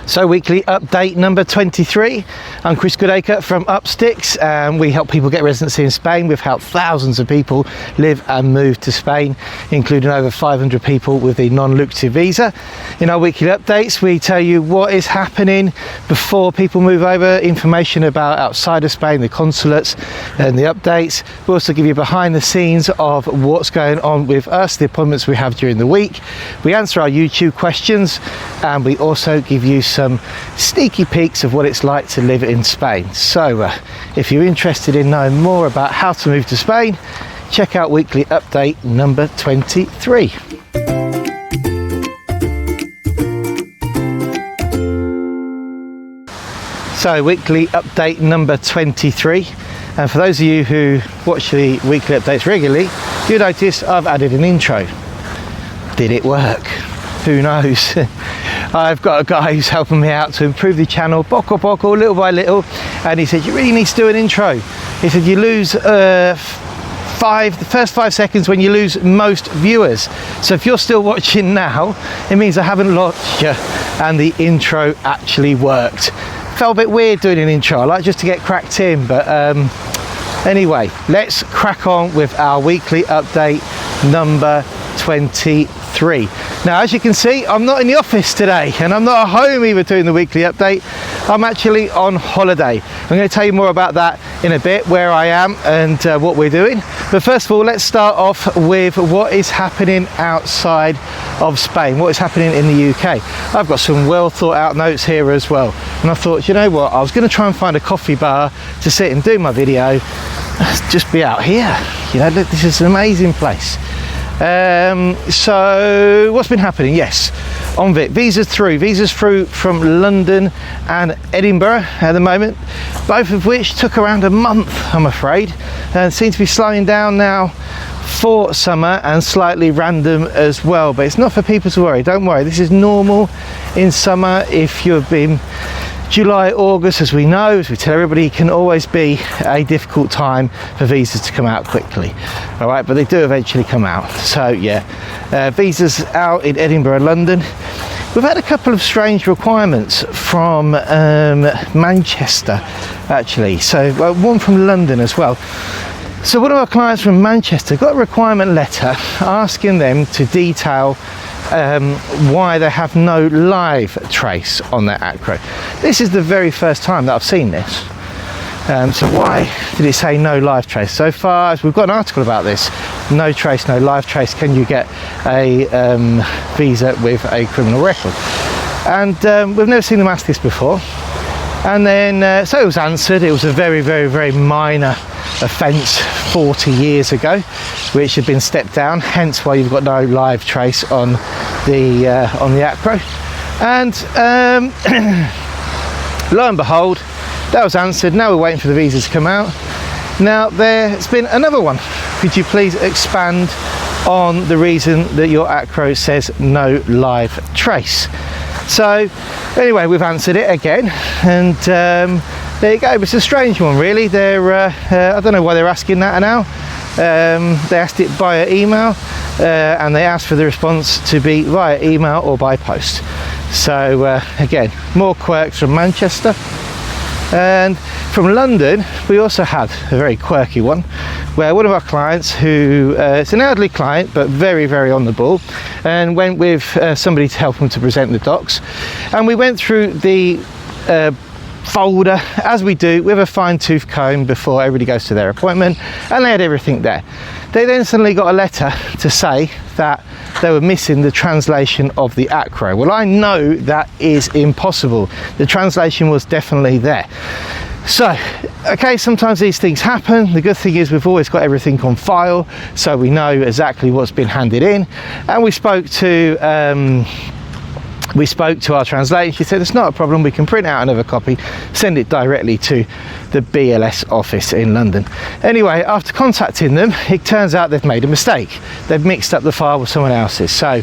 So weekly update number 23. I'm Chris Goodacre from Upsticks, and we help people get residency in Spain. We've helped thousands of people live and move to Spain, including over 500 people with the non-lucrative visa. In our weekly updates, we tell you what is happening before people move over, information about outside of Spain, the consulates and the updates. We also give you behind the scenes of what's going on with us, the appointments we have during the week. We answer our YouTube questions, and we also give you some sneaky peeks of what it's like to live in Spain. So if you're interested in knowing more about how to move to Spain, check out weekly update number 23. So weekly update number 23, and for those of you who watch the weekly updates regularly, you notice I've added an intro. Did it work? Who knows? I've got a guy who's helping me out to improve the channel, boko, little by little, and he said, you really need to do an intro. He said, you lose the first 5 seconds when you lose most viewers. So if you're still watching now, it means I haven't lost you, and the intro actually worked. Felt a bit weird doing an intro. I like just to get cracked in, but anyway, let's crack on with our weekly update number 23. Now, as you can see, I'm not in the office today, and I'm not at home either doing the weekly update. I'm actually on holiday. I'm going to tell you more about that in a bit, where I am and what we're doing. But first of all, let's start off with what is happening outside of Spain, what is happening in the UK. I've got some well thought out notes here as well. And I thought, you know what, I was going to try and find a coffee bar to sit and do my video. Just be out here. You know, look, this is an amazing place. So what's been happening? Yes, on visas through from London and Edinburgh at the moment, both of which took around a month, I'm afraid, and seem to be slowing down now for summer, and slightly random as well. But it's not for people to worry. Don't worry, this is normal in summer. If you've been July, August, as we know, as we tell everybody, can always be a difficult time for visas to come out quickly. All right, but they do eventually come out. So yeah, visas out in Edinburgh and London. We've had a couple of strange requirements from Manchester, actually. So one from London as well. So one of our clients from Manchester got a requirement letter asking them to detail why they have no live trace on their acro. This is the very first time that I've seen this. So why did it say no live trace? So far as we've got an article about this, no trace, no live trace, can you get a visa with a criminal record? And we've never seen them ask this before. And then, so it was answered. It was a very, very, very minor offence 40 years ago, which had been stepped down, hence why you've got no live trace on the acro. And lo and behold, that was answered. Now we're waiting for the visa to come out. Now there's been another one. Could you please expand on the reason that your acro says no live trace? So anyway, we've answered it again, and there you go. It's a strange one, really. They're I don't know why they're asking that now. They asked it via email, and they asked for the response to be via email or by post. So again, more quirks from Manchester. And from London, we also had a very quirky one, where one of our clients, who it's an elderly client but very, very on the ball, and went with somebody to help him to present the docs, and we went through the folder, as we do, with a fine-tooth comb before everybody goes to their appointment, and they had everything there. They then suddenly got a letter to say that they were missing the translation of the acro. Well, I know that is impossible. The translation was definitely there. So, okay, sometimes these things happen. The good thing is we've always got everything on file, so we know exactly what's been handed in. And we spoke to our translator. She said, it's not a problem, we can print out another copy, send it directly to the BLS office in London. Anyway, after contacting them, it turns out they've made a mistake. They've mixed up the file with someone else's. So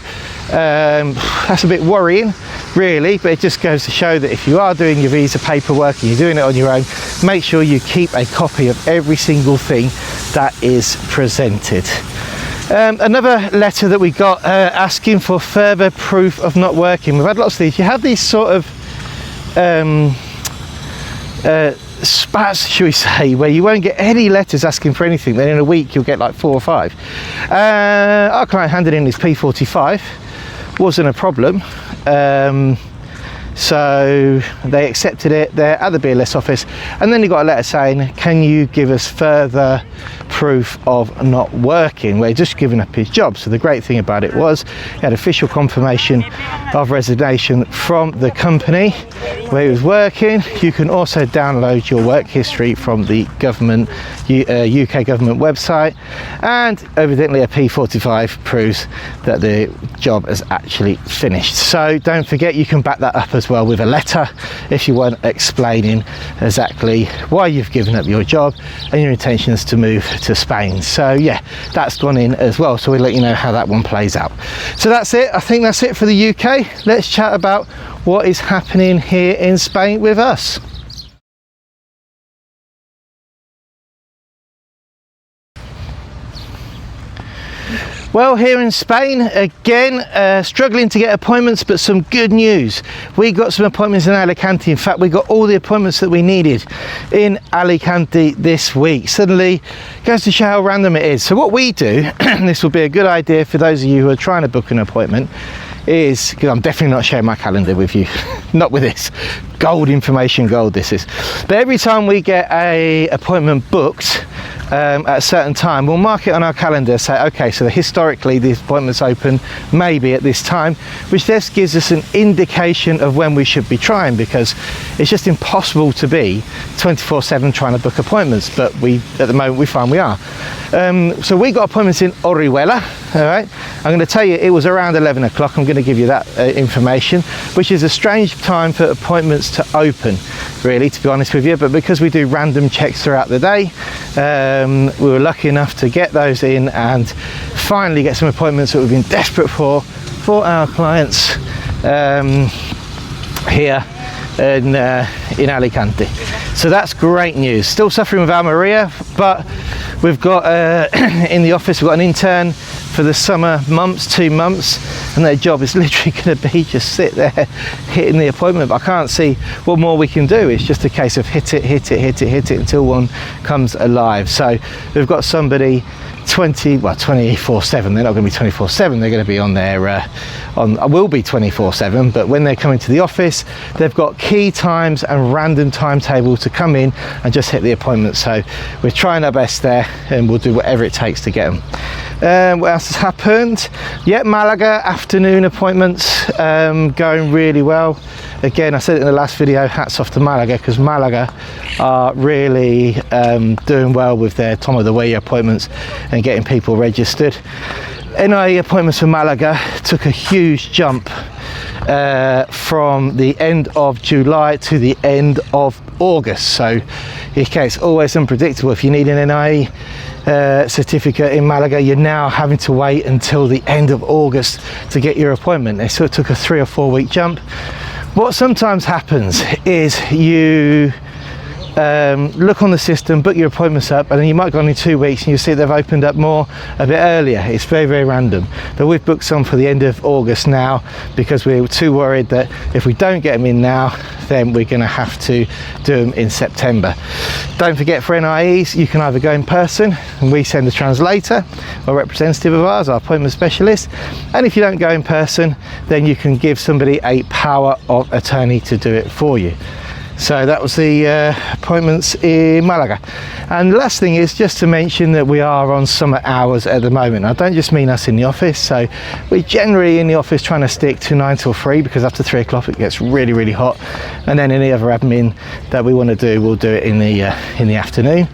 that's a bit worrying, really, but it just goes to show that if you are doing your visa paperwork and you're doing it on your own, make sure you keep a copy of every single thing that is presented. Another letter that we got asking for further proof of not working. We've had lots of these. You have these sort of spats, should we say, where you won't get any letters asking for anything, then in a week you'll get like 4 or 5. Our client handed in his P45, wasn't a problem, so they accepted it. They're at the BLS office, and then he got a letter saying, can you give us further proof of not working, where he'd just given up his job. So the great thing about it was he had official confirmation of resignation from the company where he was working. You can also download your work history from the government, UK government website, and evidently a P45 proves that the job has actually finished. So don't forget, you can back that up as well with a letter if you want, explaining exactly why you've given up your job and your intentions to move to Spain. So yeah, that's gone in as well, so we'll let you know how that one plays out. So that's it. I think that's it for the UK. Let's chat about what is happening here in Spain with us. Well, here in Spain, again, struggling to get appointments, but some good news. We got some appointments in Alicante. In fact, we got all the appointments that we needed in Alicante this week. Suddenly, goes to show how random it is. So what we do, and this will be a good idea for those of you who are trying to book an appointment, is, because I'm definitely not sharing my calendar with you, not with this, gold information, gold this is. But every time we get a appointment booked, at a certain time, we'll mark it on our calendar, say, okay, so historically the appointment's open maybe at this time, which just gives us an indication of when we should be trying, because it's just impossible to be 24/7 trying to book appointments, but at the moment we find we are. So we got appointments in Orihuela. All right, I'm going to tell you it was around 11 o'clock. I'm going to give you that information, which is a strange time for appointments to open, really, to be honest with you, but because we do random checks throughout the day, we were lucky enough to get those in and finally get some appointments that we've been desperate for our clients here in Alicante. So that's great news. Still suffering with Almeria, but we've got in the office, we've got an intern for the summer months, 2 months, and their job is literally going to be just sit there hitting the appointment. But I can't see what more we can do. It's just a case of hit it until one comes alive. So we've got somebody 24/7. They're not going to be 24/7. They're going to be on their I will be 24/7, but when they're coming to the office, they've got key times and random timetable to come in and just hit the appointment. So we're trying our best there, and we'll do whatever it takes to get them. What else has happened? Yeah, Malaga afternoon appointments going really well. Again, I said it in the last video, hats off to Malaga, because Malaga are really doing well with their Torre de Mar appointments and getting people registered. NIE appointments for Malaga took a huge jump from the end of July to the end of August. So okay, it's always unpredictable. If you need an NIE certificate in Malaga, you're now having to wait until the end of August to get your appointment. It sort of took a 3 or 4 week jump. What sometimes happens is you look on the system, book your appointments up, and then you might go on in 2 weeks and you see they've opened up more a bit earlier. It's very, very random. But we've booked some for the end of August now, because we're too worried that if we don't get them in now, then we're going to have to do them in September. Don't forget, for NIEs, you can either go in person and we send a translator or representative of ours, our appointment specialist, and if you don't go in person, then you can give somebody a power of attorney to do it for you. So that was the appointments in Malaga. And the last thing is just to mention that we are on summer hours at the moment. I don't just mean us in the office, so we're generally in the office trying to stick to 9 till 3, because after 3 o'clock it gets really, really hot, and then any other admin that we want to do, we'll do it in the afternoon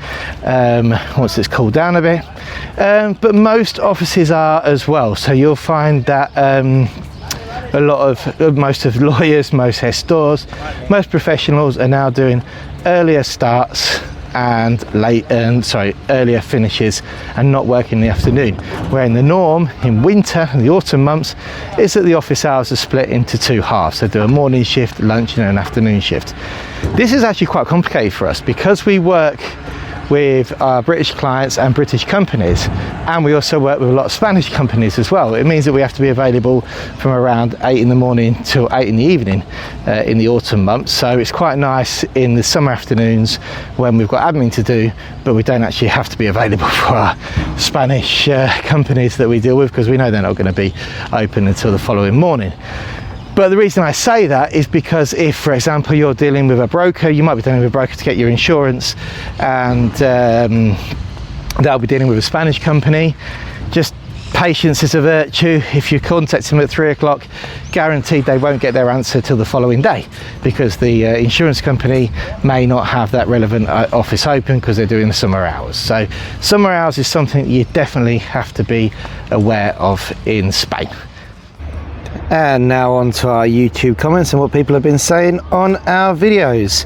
once it's cooled down a bit. But most offices are as well, so you'll find that most of lawyers, most gestors, most professionals are now doing earlier starts and earlier finishes and not working in the afternoon, where in the norm in winter and the autumn months is that the office hours are split into 2 halves. So do a morning shift, lunch, and an afternoon shift. This is actually quite complicated for us, because we work with our British clients and British companies, and we also work with a lot of Spanish companies as well. It means that we have to be available from around 8 in the morning till 8 in the evening in the autumn months. So it's quite nice in the summer afternoons when we've got admin to do, but we don't actually have to be available for our Spanish companies that we deal with, because we know they're not going to be open until the following morning. But the reason I say that is because if, for example, you're dealing with a broker, you might be dealing with a broker to get your insurance, and they'll be dealing with a Spanish company. Just patience is a virtue. If you contact them at 3 o'clock, guaranteed they won't get their answer till the following day, because the insurance company may not have that relevant office open because they're doing the summer hours. So summer hours is something you definitely have to be aware of in Spain. And now on to our YouTube comments and what people have been saying on our videos.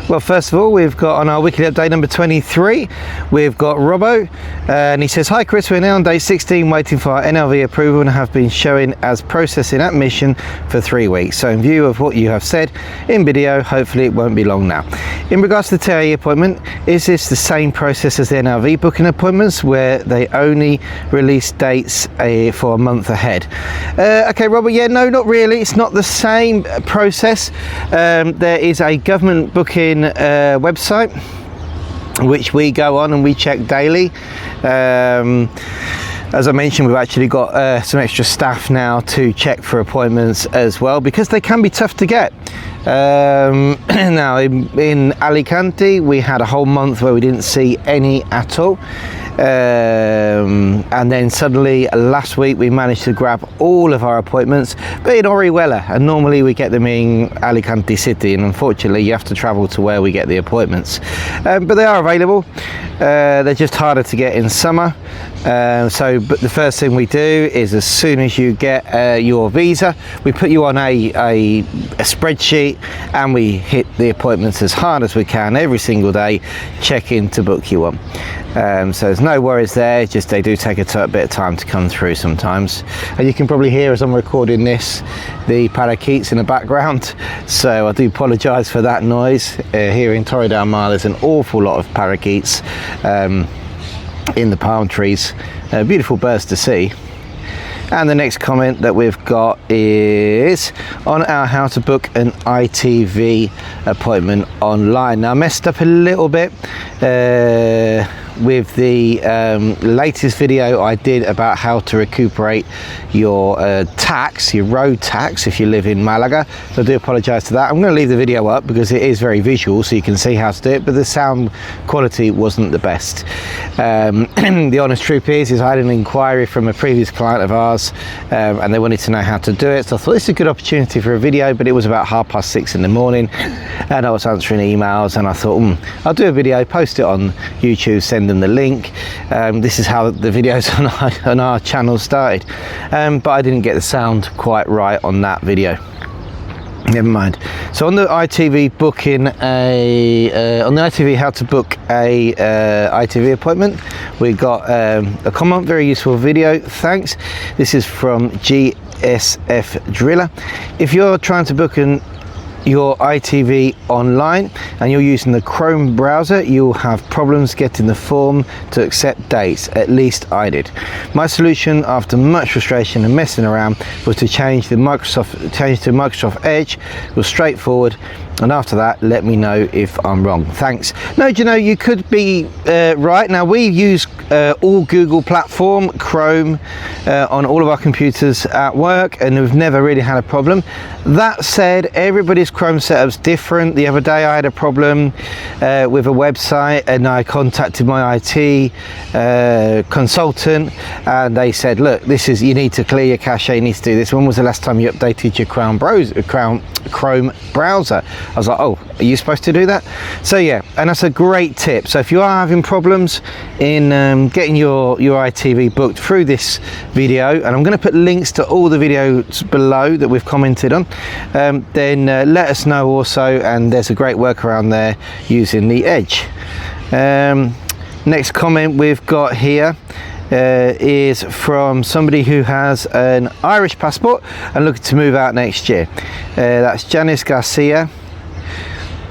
Well, first of all, we've got on our weekly update number 23, we've got Robbo, and he says, "Hi Chris, we're now on day 16 waiting for our NLV approval and have been showing as processing admission for 3 weeks. So in view of what you have said in video, hopefully it won't be long now. In regards to the TAE appointment, is this the same process as the NLV booking appointments where they only release dates for a month ahead?" Okay, Robert, yeah, no, not really. It's not the same process. There is a government booking website which we go on and we check daily. As I mentioned, we've actually got some extra staff now to check for appointments as well, because they can be tough to get. Now in Alicante we had a whole month where we didn't see any at all, and then suddenly last week we managed to grab all of our appointments, but in Orihuela, and normally we get them in Alicante City, and unfortunately you have to travel to where we get the appointments, but they are available. They're just harder to get in summer. But the first thing we do is, as soon as you get your visa, we put you on a spreadsheet and we hit the appointments as hard as we can every single day, check in to book you on. So there's no worries there, just they do take a bit of time to come through sometimes. And you can probably hear, as I'm recording this, the parakeets in the background, so I do apologise for that noise. Here in Torre de Mar there's an awful lot of parakeets in the palm trees. Beautiful birds to see. And the next comment that we've got is on our how to book an ITV appointment online. Now I messed up a little bit with the latest video I did about how to recuperate your tax, your road tax, if you live in Malaga. So I do apologise to that. I'm going to leave the video up because it is very visual, so you can see how to do it, but the sound quality wasn't the best. The honest truth is I had an inquiry from a previous client of ours, and they wanted to know how to do it, so I thought this is a good opportunity for a video, but it was about 6:30 in the morning and I was answering emails, and I thought I'll do a video, post it on YouTube, send them the link. This is how the videos on our channel started, but I didn't get the sound quite right on that video. Never mind. So on the ITV booking on the ITV how to book a ITV appointment, we got a comment, very useful video, thanks. This is from GSF Driller. If you're trying to book your ITV online and you're using the Chrome browser, you'll have problems getting the form to accept dates. At least I did. My solution, after much frustration and messing around, was to change to Microsoft Edge. It was straightforward, and after that let me know if I'm wrong. Thanks. No, do you know, you could be right. Now we use all Google platform, Chrome, on all of our computers at work, and we've never really had a problem. That said, everybody's Chrome setup's different. The other day I had a problem with a website, and I contacted my IT consultant, and they said, look, this is, you need to clear your cache, you need to do this. When was the last time you updated your Chrome browser? I was like, oh, are you supposed to do that? So yeah, and that's a great tip. So if you are having problems in getting your ITV booked through this video, and I'm going to put links to all the videos below that we've commented on, then let us know also, and there's a great workaround there using the Edge. Next comment we've got here is from somebody who has an Irish passport and looking to move out next year. That's Janice Garcia.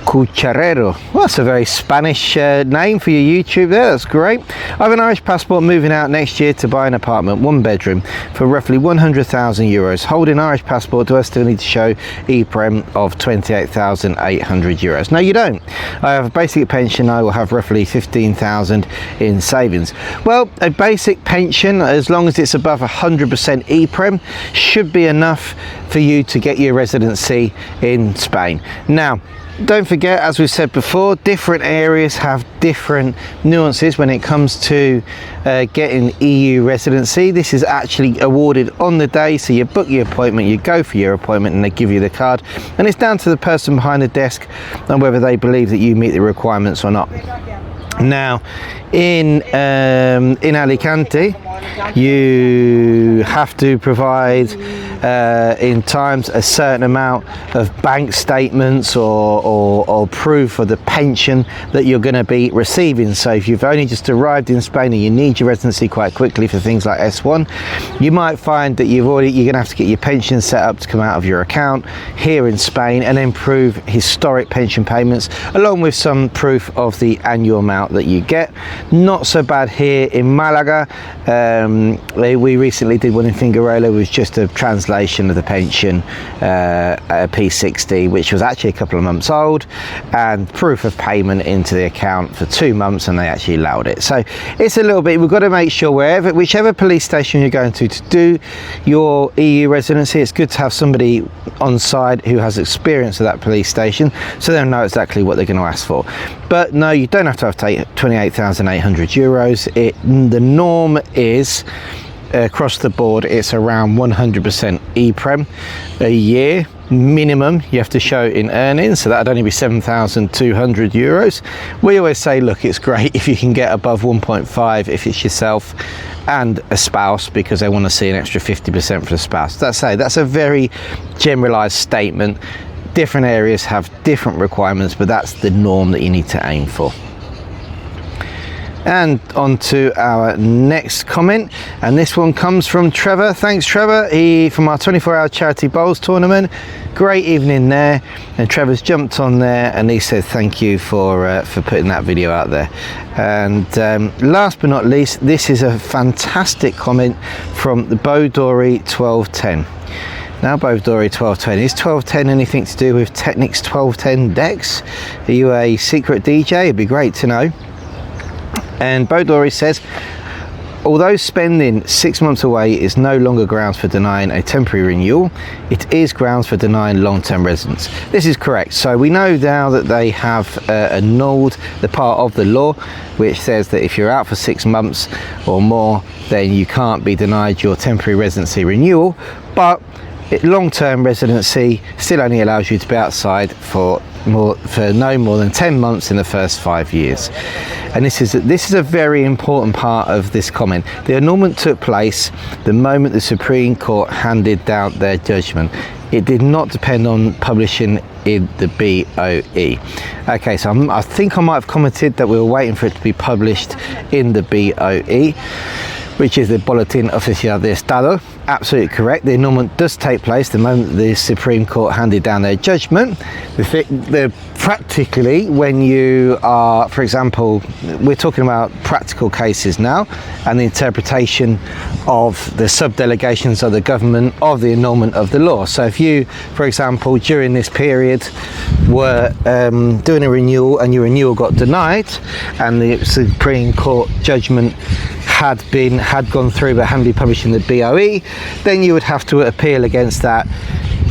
Cucharero. Well, that's a very Spanish name for your YouTube there. That's great. I have an Irish passport, moving out next year to buy an apartment, 1 bedroom, for roughly 100,000 euros. Holding Irish passport, do I still need to show EPREM of 28,800 euros? No, you don't. I have a basic pension. I will have roughly 15,000 in savings. Well, a basic pension, as long as it's above 100% EPREM, should be enough for you to get your residency in Spain. Now, don't forget, as we said before, different areas have different nuances when it comes to getting EU residency. This is actually awarded on the day, so you book your appointment, you go for your appointment, and they give you the card, and it's down to the person behind the desk and whether they believe that you meet the requirements or not. Now, in Alicante, you have to provide in times a certain amount of bank statements or proof of the pension that you're going to be receiving. So if you've only just arrived in Spain and you need your residency quite quickly for things like S1, you might find that you're going to have to get your pension set up to come out of your account here in Spain, and then prove historic pension payments along with some proof of the annual amount that you get. Not so bad here in Malaga. We recently did one in Figueroa, was just a translation of the pension, a P60, which was actually a couple of months old, and proof of payment into the account for 2 months, and they actually allowed it. So it's a little bit, we've got to make sure whichever police station you're going to do your EU residency, it's good to have somebody on side who has experience of that police station, so they'll know exactly what they're going to ask for. But no, you don't have to have 28,800 euros. The norm is across the board, it's around 100% EPREM a year minimum you have to show in earnings, so that'd only be 7,200 euros. We always say, look, it's great if you can get above 1.5 if it's yourself and a spouse, because they want to see an extra 50% for the spouse. That's a very generalized statement. Different areas have different requirements, but that's the norm that you need to aim for. And on to our next comment, and this one comes from Trevor. Thanks, Trevor, from our 24-hour charity bowls tournament. Great evening there, and Trevor's jumped on there and he said thank you for putting that video out there. And last but not least, this is a fantastic comment from the Bodori 1210. Now, Bodori 1210, is 1210 anything to do with Technics 1210 decks? Are you a secret DJ? It'd be great to know. And Bodori says, although spending 6 months away is no longer grounds for denying a temporary renewal, it is grounds for denying long-term residence. This is correct. So we know now that they have annulled the part of the law which says that if you're out for 6 months or more, then you can't be denied your temporary residency renewal. But long-term residency still only allows you to be outside for no more than 10 months in the first 5 years. And this is a very important part of this comment. The annulment took place the moment the Supreme Court handed down their judgment. It did not depend on publishing in the BOE. Okay, so I think I might have commented that we were waiting for it to be published in the BOE, which is the Boletín Oficial de Estado. Absolutely correct. The annulment does take place the moment the Supreme Court handed down their judgment. Practically, when you are, for example, we're talking about practical cases now, and the interpretation of the sub-delegations of the government of the annulment of the law. So if you, for example, during this period were doing a renewal and your renewal got denied, and the Supreme Court judgment had gone through but hadn't been published in the BOE, then you would have to appeal against that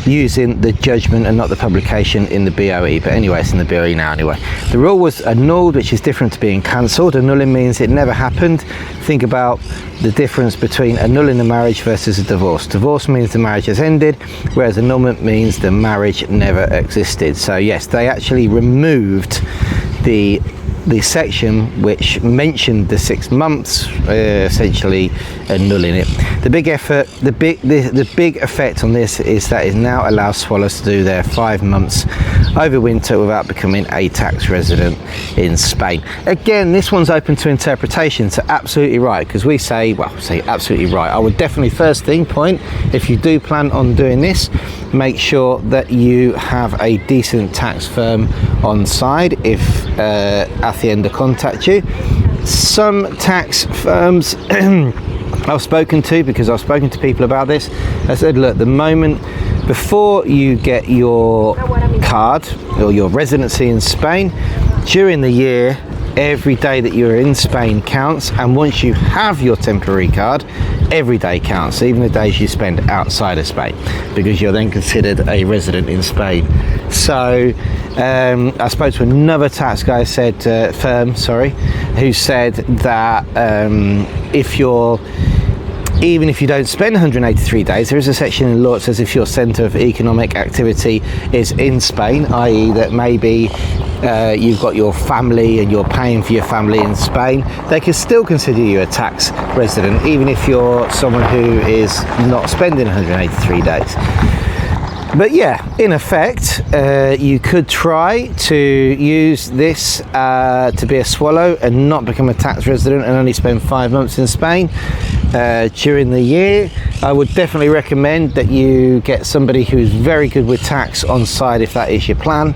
using the judgment and not the publication in the BOE. But anyway, it's in the BOE now anyway. The rule was annulled, which is different to being cancelled. Annulling means it never happened. Think about the difference between annulling a marriage versus a divorce. Divorce means the marriage has ended, whereas annulment means the marriage never existed. So yes, they actually removed the section which mentioned the 6 months, essentially annulling it. The big effect on this is that it now allows swallows to do their 5 months over winter without becoming a tax resident in Spain. Again, this one's open to interpretation, so absolutely right, because we say absolutely right. I would definitely, first thing, point, if you do plan on doing this, make sure that you have a decent tax firm on side if Hacienda contact you. Some tax firms I've spoken to, because I've spoken to people about this, I said, look, the moment before you get your card or your residency in Spain, during the year, every day that you're in Spain counts, and once you have your temporary card, every day counts, even the days you spend outside of Spain, because you're then considered a resident in Spain. So I spoke to another tax guy, firm, who said that even if you don't spend 183 days, there is a section in the law that says if your centre of economic activity is in Spain, i.e. that maybe you've got your family and you're paying for your family in Spain, they can still consider you a tax resident, even if you're someone who is not spending 183 days. But yeah, in effect, you could try to use this to be a swallow and not become a tax resident and only spend 5 months in Spain during the year. I would definitely recommend that you get somebody who's very good with tax on side if that is your plan,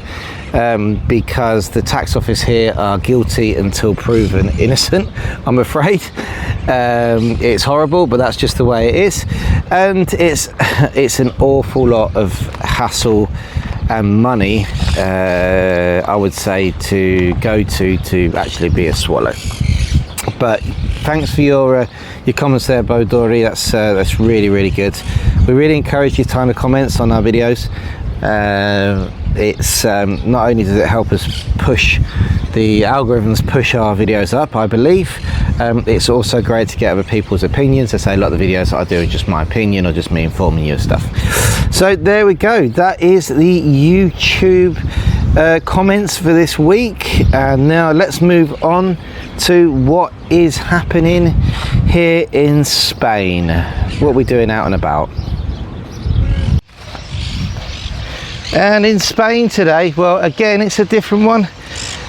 because the tax office here are guilty until proven innocent, I'm afraid. It's horrible, but that's just the way it is, and it's an awful lot of hassle and money, I would say, to go to actually be a swallow. But thanks for your comments there, Bodori. That's really good. We really encourage you to time the comments on our videos. It's not only does it help us push the algorithms, push our videos up, I believe, it's also great to get other people's opinions. To say a lot of the videos that I do are just my opinion or just me informing you of stuff. So there we go, that is the YouTube comments for this week, and now let's move on to what is happening here in Spain. What are we doing out and about? And in Spain today, well, again, it's a different one.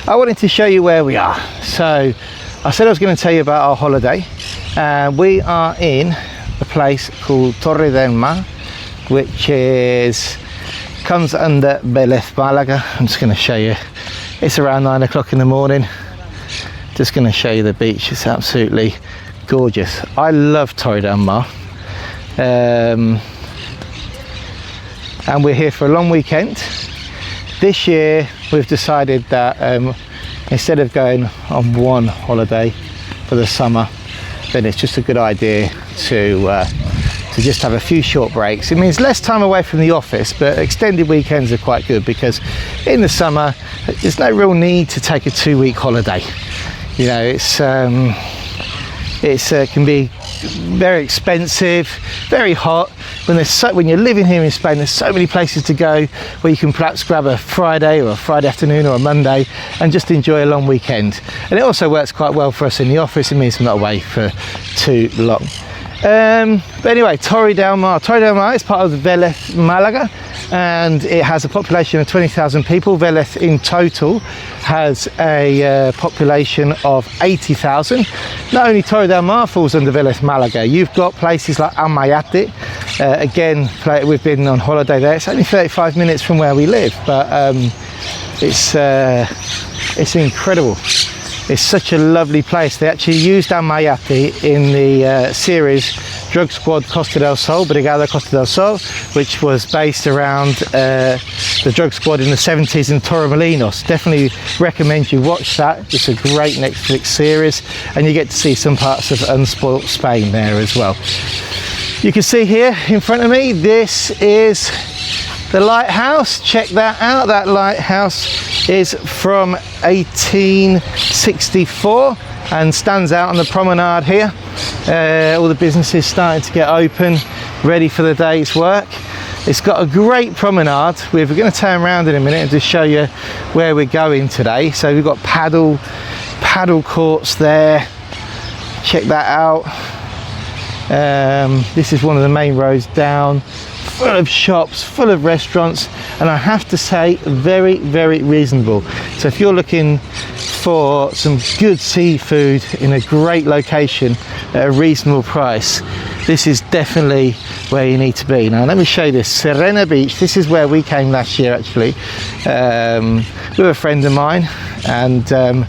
I wanted to show you where we are. So I said I was going to tell you about our holiday. We are in a place called Torre de Mar, which comes under Vélez Málaga. I'm just going to show you. It's around 9 o'clock in the morning. Just going to show you the beach. It's absolutely gorgeous. I love Torre de Mar. And we're here for a long weekend. This year we've decided that instead of going on one holiday for the summer, then it's just a good idea to just have a few short breaks. It means less time away from the office, but extended weekends are quite good, because in the summer there's no real need to take a 2-week holiday. You know, it can be very expensive, very hot. When you're living here in Spain, there's so many places to go where you can perhaps grab a Friday or a Friday afternoon or a Monday and just enjoy a long weekend. And it also works quite well for us in the office. It means I'm not away for too long. But anyway, Torre de Mar. Torre de Mar is part of Vélez Málaga, and it has a population of 20,000 people. Vélez in total has a population of 80,000. Not only Torre de Mar falls under Vélez Málaga, you've got places like Almayate. Again, we've been on holiday there. It's only 35 minutes from where we live, but it's incredible. It's such a lovely place. They actually used Almayate in the series Drug Squad Costa del Sol, Brigada Costa del Sol, which was based around the drug squad in the 70s in Torremolinos. Definitely recommend you watch that. It's a great Netflix series, and you get to see some parts of unspoilt Spain there as well. You can see here in front of me, this is the lighthouse. Check that out. That lighthouse is from 1864 and stands out on the promenade here. All the businesses starting to get open, ready for the day's work. It's got a great promenade. We're going to turn around in a minute and just show you where we're going today. So we've got paddle courts there. Check that out. This is one of the main roads down, full of shops, full of restaurants, and I have to say, very, very reasonable. So if you're looking for some good seafood in a great location at a reasonable price, this is definitely where you need to be. Now let me show you this, Serena Beach. This is where we came last year actually, with a friend of mine, and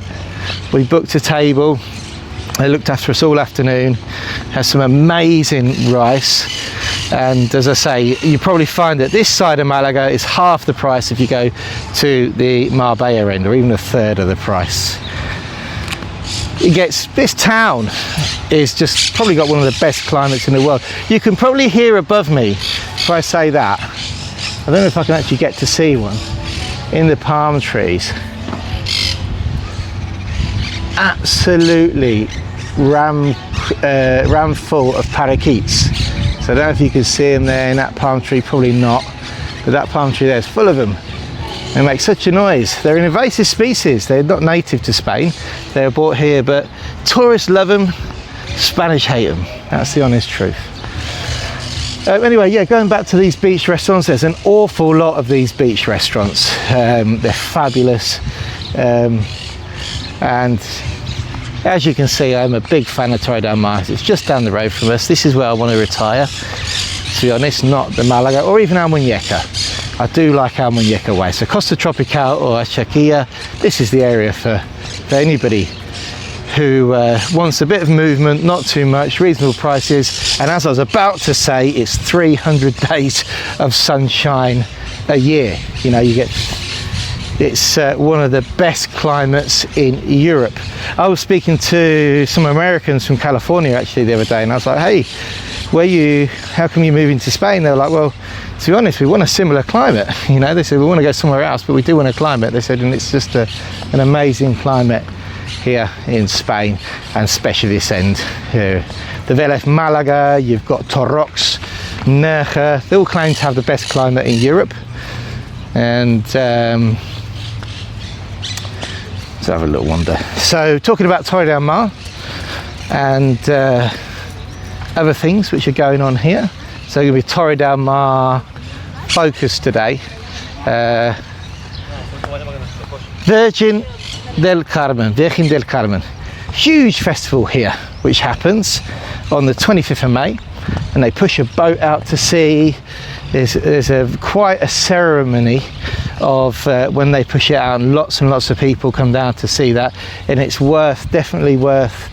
we booked a table. They looked after us all afternoon, had some amazing rice. And as I say, you probably find that this side of Malaga is half the price if you go to the Marbella end, or even a third of the price. This town is just probably got one of the best climates in the world. You can probably hear above me if I say that. I don't know if I can actually get to see one in the palm trees. Absolutely ram full of parakeets. So I don't know if you can see them there in that palm tree, probably not, but that palm tree there is full of them. They make such a noise. They're an invasive species. They're not native to Spain. They were brought here, but tourists love them, Spanish hate them. That's the honest truth. Anyway, yeah, going back to these beach restaurants, there's an awful lot of these beach restaurants. They're fabulous. And as you can see, I'm a big fan of Torre de Mar. It's just down the road from us. This is where I want to retire, to be honest, not the Malaga or even Almuñeca. I do like Almuñeca way. So Costa Tropical or Achaquilla, this is the area for anybody who wants a bit of movement, not too much, reasonable prices. And as I was about to say, it's 300 days of sunshine a year. You know, it's one of the best climates in Europe. I was speaking to some Americans from California actually the other day, and I was like, hey, how come you're moving to Spain? They were like, well, to be honest, we want a similar climate. You know, they said, we want to go somewhere else, but we do want a climate. They said, and it's just an amazing climate here in Spain, and especially this end here. The Vélez Málaga, you've got Torrox, Nerja, they all claim to have the best climate in Europe. And let's have a little wander. So talking about Torre de Mar and other things which are going on here. So going to be Torre de Mar focus today. Virgin del Carmen. Huge festival here which happens on the 25th of May, and they push a boat out to sea. There's quite a ceremony of when they push it out, and lots of people come down to see that, and it's definitely worth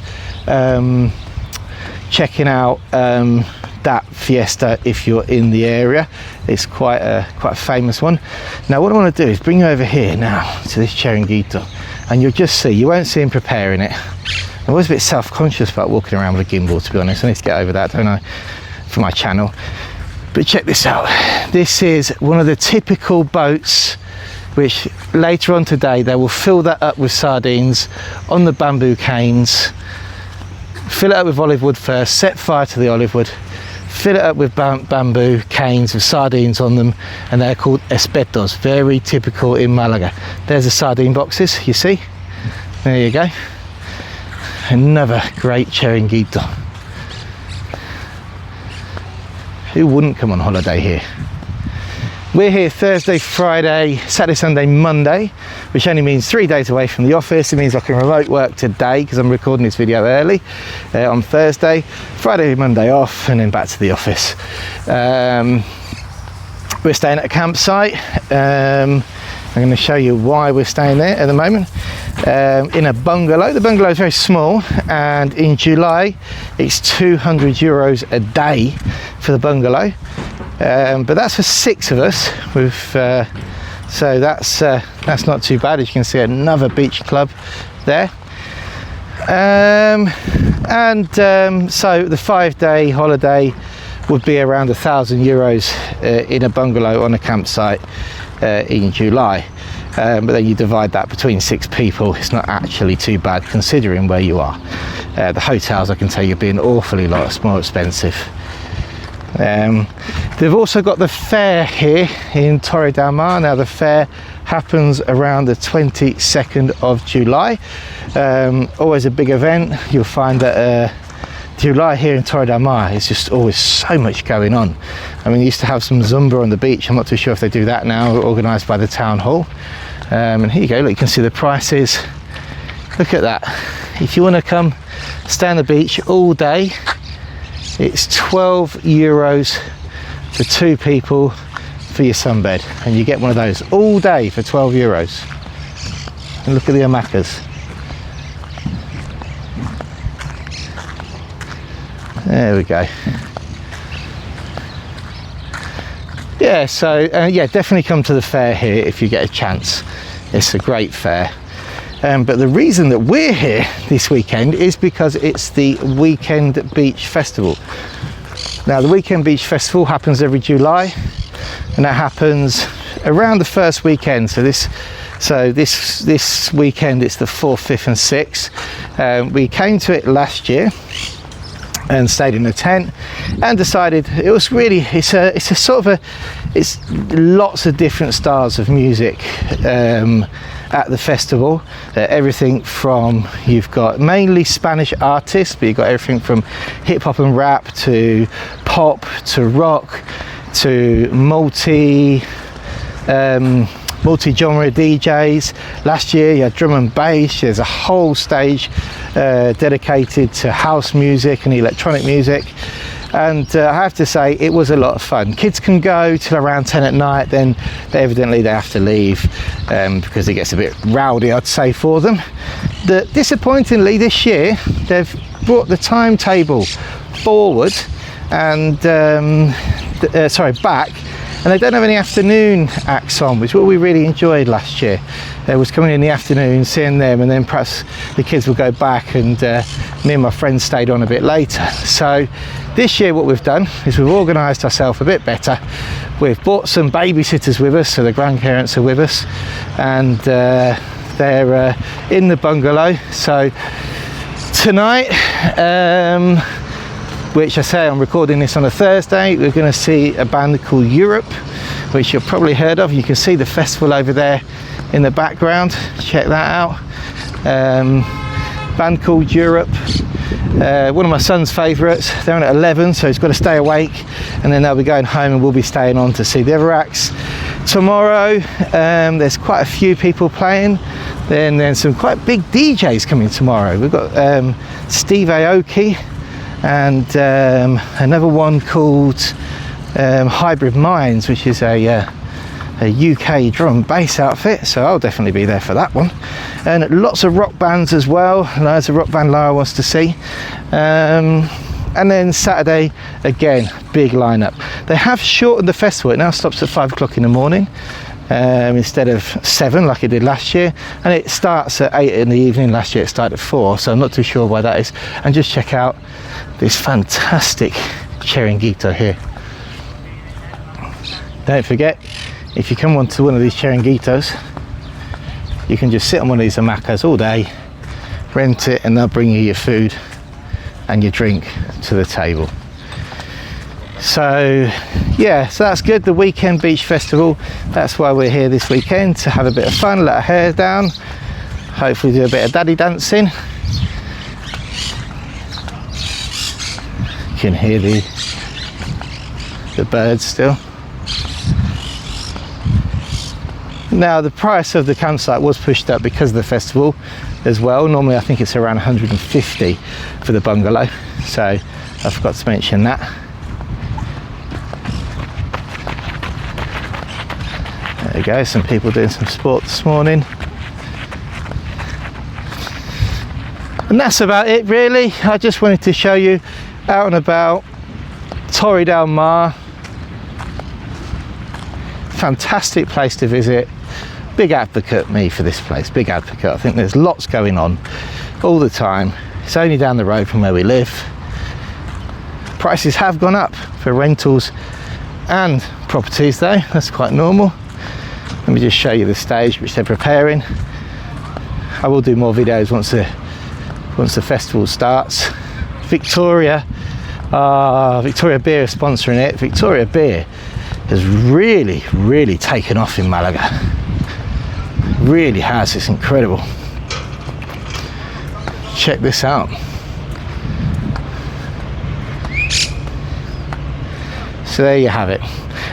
checking out that fiesta if you're in the area. It's quite a famous one. Now what I want to do is bring you over here now to this chiringuito, and you'll just see, you won't see him preparing it. I was a bit self-conscious about walking around with a gimbal, to be honest. I need to get over that, don't I, for my channel. But check this out. This is one of the typical boats which later on today they will fill that up with sardines on the bamboo canes, fill it up with olive wood first, set fire to the olive wood, fill it up with bamboo canes with sardines on them, and they're called espetos, very typical in Malaga. There's the sardine boxes, you see? There you go. Another great chiringuito. Who wouldn't come on holiday here? We're here Thursday, Friday, Saturday, Sunday, Monday, which only means 3 days away from the office. It means I can remote work today because I'm recording this video early on Thursday, Friday, Monday off, and then back to the office. We're staying at a campsite. I'm going to show you why we're staying there at the moment. In a bungalow. The bungalow is very small, and in July it's 200 euros a day for the bungalow, but that's for 6 of us. So that's not too bad. As you can see, another beach club there. So the 5-day holiday would be around 1,000 euros in a bungalow on a campsite in July. But then you divide that between 6 people. It's not actually too bad considering where you are. The hotels, I can tell you, be an awfully lot more expensive. They've also got the fair here in Torre de Mar. Now the fair happens around the 22nd of July. Always a big event. You'll find that July here in Torre de Mar is just always so much going on. I mean, you used to have some Zumba on the beach. I'm not too sure if they do that now, organised by the town hall. And here you go, look, you can see the prices. Look at that. If you want to come stay on the beach all day, It's 12 euros for 2 people for your sunbed, and you get one of those all day for 12 euros. And look at the hamacas. There we go. Yeah, so yeah, definitely come to the fair here if you get a chance. It's a great fair. But the reason that we're here this weekend is because it's the Weekend Beach Festival. Now, the Weekend Beach Festival happens every July, and that happens around the first weekend. So this weekend it's the 4th, 5th and 6th. We came to it last year and stayed in a tent and decided it was really, it's a sort of it's lots of different styles of music at the festival. Everything from, you've got mainly Spanish artists, but you've got everything from hip hop and rap to pop to rock to multi-genre DJs. Last year you had drum and bass. There's a whole stage dedicated to house music and electronic music, and I have to say it was a lot of fun. Kids can go till around 10 at night, then they have to leave because it gets a bit rowdy, I'd say, for them. Disappointingly this year they've brought the timetable forward and back, and they don't have any afternoon acts on, which is what we really enjoyed last year. It was coming in the afternoon, seeing them, and then perhaps the kids will go back, and me and my friends stayed on a bit later. So this year what we've done is we've organised ourselves a bit better. We've brought some babysitters with us, so the grandparents are with us, and they're in the bungalow. So tonight, which I say I'm recording this on a Thursday, we're going to see a band called Europe, which you've probably heard of. You can see the festival over there in the background. Check that out. Band called Europe. One of my son's favourites. They're on at 11, so he's got to stay awake, and then they'll be going home and we'll be staying on to see the other acts. Tomorrow there's quite a few people playing. Then some quite big DJs coming tomorrow. We've got Steve Aoki and another one called Hybrid Minds, which is a UK drum and bass outfit, so I'll definitely be there for that one. And lots of rock bands as well. There's a rock band Lara wants to see. And then Saturday, again, big lineup. They have shortened the festival. It now stops at 5 o'clock in the morning instead of 7 like it did last year, and it starts at 8 in the evening. Last year it started at 4, so I'm not too sure why that is. And just check out this fantastic Chiringuito here. Don't forget, if you come onto one of these Chiringuitos, you can just sit on one of these hamacas all day, rent it, and they'll bring you your food and your drink to the table. So yeah, so that's good. The Weekend Beach Festival, that's why we're here this weekend, to have a bit of fun, let our hair down, hopefully do a bit of daddy dancing. You can hear the birds still. Now the price of the campsite was pushed up because of the festival as well. Normally I think it's around 150 for the bungalow, so I forgot to mention that. There we go, some people doing some sport this morning. And that's about it really. I just wanted to show you out and about Torre de Mar. Fantastic place to visit. Big advocate me for this place, big advocate. I think there's lots going on all the time. It's only down the road from where we live. Prices have gone up for rentals and properties though, that's quite normal. Let me just show you the stage which they're preparing. I will do more videos once the festival starts. Victoria Beer is sponsoring it. Victoria Beer has really taken off in Malaga. Really has, it's incredible. Check this out. So there you have it.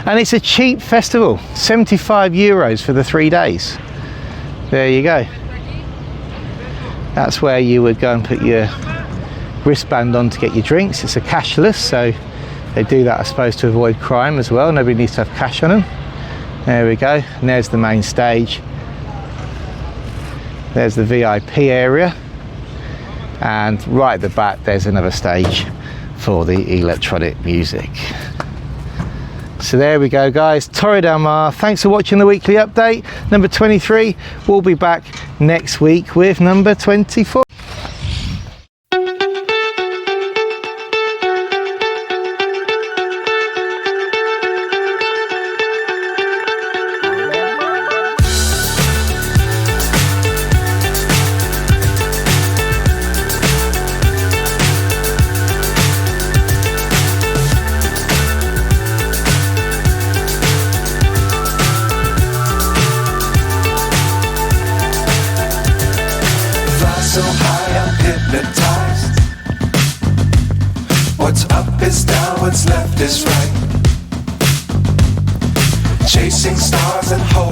And it's a cheap festival, 75 euros for the 3 days. There you go. That's where you would go and put your wristband on to get your drinks. It's a cashless, so they do that, I suppose, to avoid crime as well. Nobody needs to have cash on them. There we go, and there's the main stage. There's the VIP area, and right at the back there's another stage for the electronic music. So there we go, guys, Torre de Mar. Thanks for watching the weekly update, number 23. We'll be back next week with number 24. So high I'm hypnotized. What's up is down, what's left is right. Chasing stars and hope.